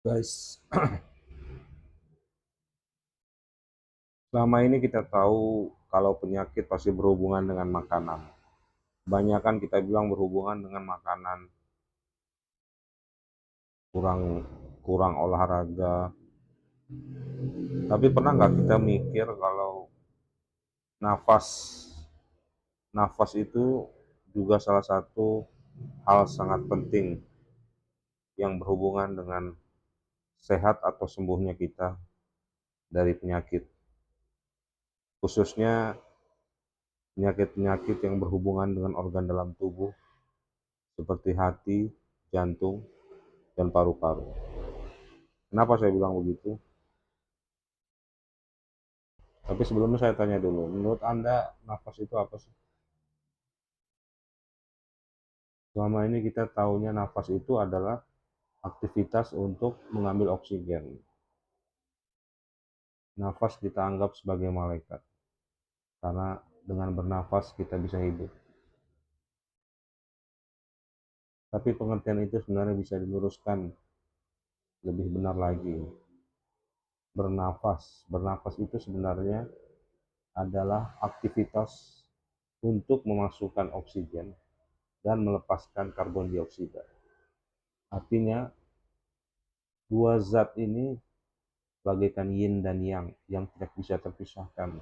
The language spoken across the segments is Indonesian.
Guys, selama ini kita tahu kalau penyakit pasti berhubungan dengan makanan. Kebanyakan kita bilang berhubungan dengan makanan, kurang kurang olahraga. Tapi pernah nggak kita mikir kalau nafas, nafas itu juga salah satu hal sangat penting yang berhubungan dengan sehat atau sembuhnya kita dari penyakit. Khususnya penyakit-penyakit yang berhubungan dengan organ dalam tubuh seperti hati, jantung, dan paru-paru. Kenapa saya bilang begitu? Tapi sebelumnya saya tanya dulu, menurut Anda nafas itu apa sih? Selama ini kita tahunya nafas itu adalah aktivitas untuk mengambil oksigen. Nafas kita anggap sebagai malaikat, karena dengan bernafas kita bisa hidup. Tapi pengertian itu sebenarnya bisa diluruskan lebih benar lagi. Bernafas itu sebenarnya adalah aktivitas untuk memasukkan oksigen dan melepaskan karbon dioksida. Artinya, dua zat ini bagaikan yin dan yang tidak bisa terpisahkan.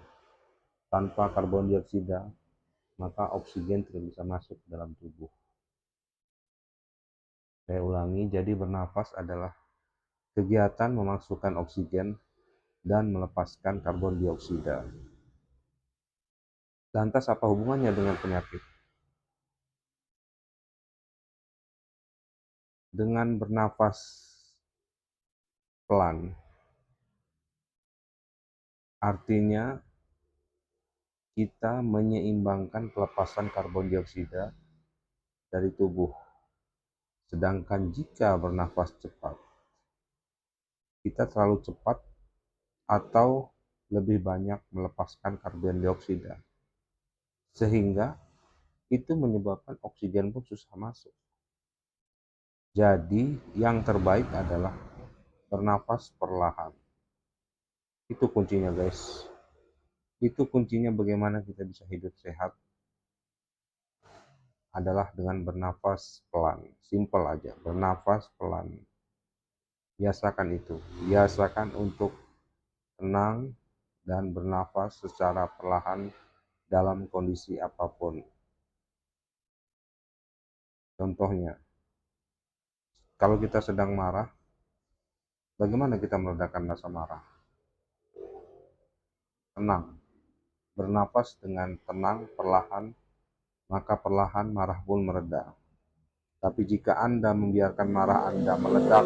Tanpa karbon dioksida, maka oksigen tidak bisa masuk ke dalam tubuh. Saya ulangi, jadi bernafas adalah kegiatan memasukkan oksigen dan melepaskan karbon dioksida. Lantas apa hubungannya dengan penyakit? Dengan bernafas pelan, artinya kita menyeimbangkan pelepasan karbon dioksida dari tubuh. Sedangkan jika bernafas cepat, kita terlalu cepat atau lebih banyak melepaskan karbon dioksida, sehingga itu menyebabkan oksigen pun susah masuk. Jadi yang terbaik adalah bernafas perlahan. Itu kuncinya guys. Itu kuncinya bagaimana kita bisa hidup sehat adalah dengan bernafas pelan. Simple aja, bernafas pelan. Biasakan itu. Biasakan untuk tenang dan bernafas secara perlahan dalam kondisi apapun. Contohnya, kalau kita sedang marah, bagaimana kita meredakan rasa marah? Tenang, bernapas dengan tenang, perlahan, maka perlahan marah pun mereda. Tapi jika Anda membiarkan marah Anda meledak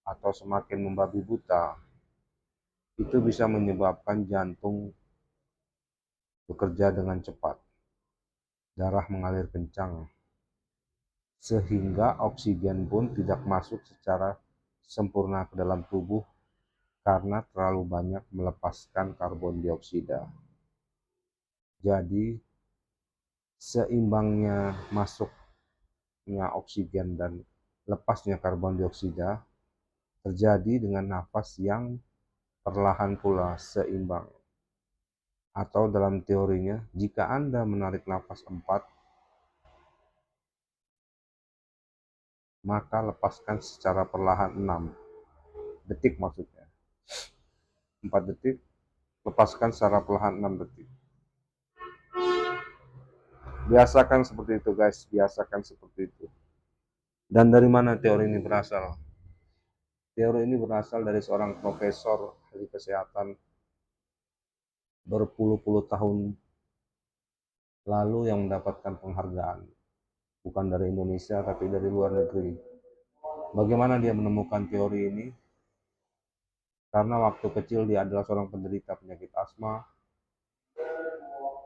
atau semakin membabi buta, itu bisa menyebabkan jantung bekerja dengan cepat, darah mengalir kencang, sehingga oksigen pun tidak masuk secara sempurna ke dalam tubuh karena terlalu banyak melepaskan karbon dioksida. Jadi, seimbangnya masuknya oksigen dan lepasnya karbon dioksida terjadi dengan nafas yang perlahan pula seimbang. Atau dalam teorinya, jika Anda menarik nafas 4, maka lepaskan secara perlahan 6 detik maksudnya. 4 detik, lepaskan secara perlahan 6 detik. Biasakan seperti itu guys, biasakan seperti itu. Dan dari mana teori ini berasal? Teori ini berasal dari seorang profesor ahli kesehatan berpuluh-puluh tahun lalu yang mendapatkan penghargaan. Bukan dari Indonesia, tapi dari luar negeri. Bagaimana dia menemukan teori ini? Karena waktu kecil dia adalah seorang penderita penyakit asma,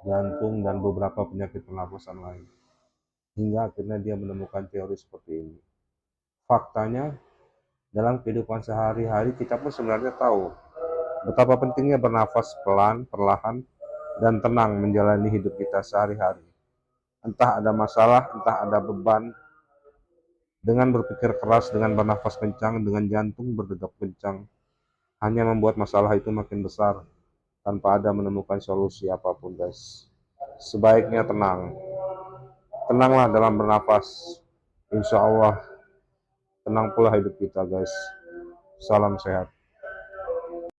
jantung, dan beberapa penyakit pernapasan lain. Hingga akhirnya dia menemukan teori seperti ini. Faktanya, dalam kehidupan sehari-hari kita pun sebenarnya tahu betapa pentingnya bernafas pelan, perlahan, dan tenang menjalani hidup kita sehari-hari. Entah ada masalah, entah ada beban, Dengan berpikir keras, dengan bernafas kencang, dengan jantung berdetak kencang, hanya membuat masalah itu makin besar tanpa ada menemukan solusi apapun, guys. Sebaiknya tenang. Tenanglah dalam bernafas. Insya Allah tenang pula hidup kita, guys. Salam sehat.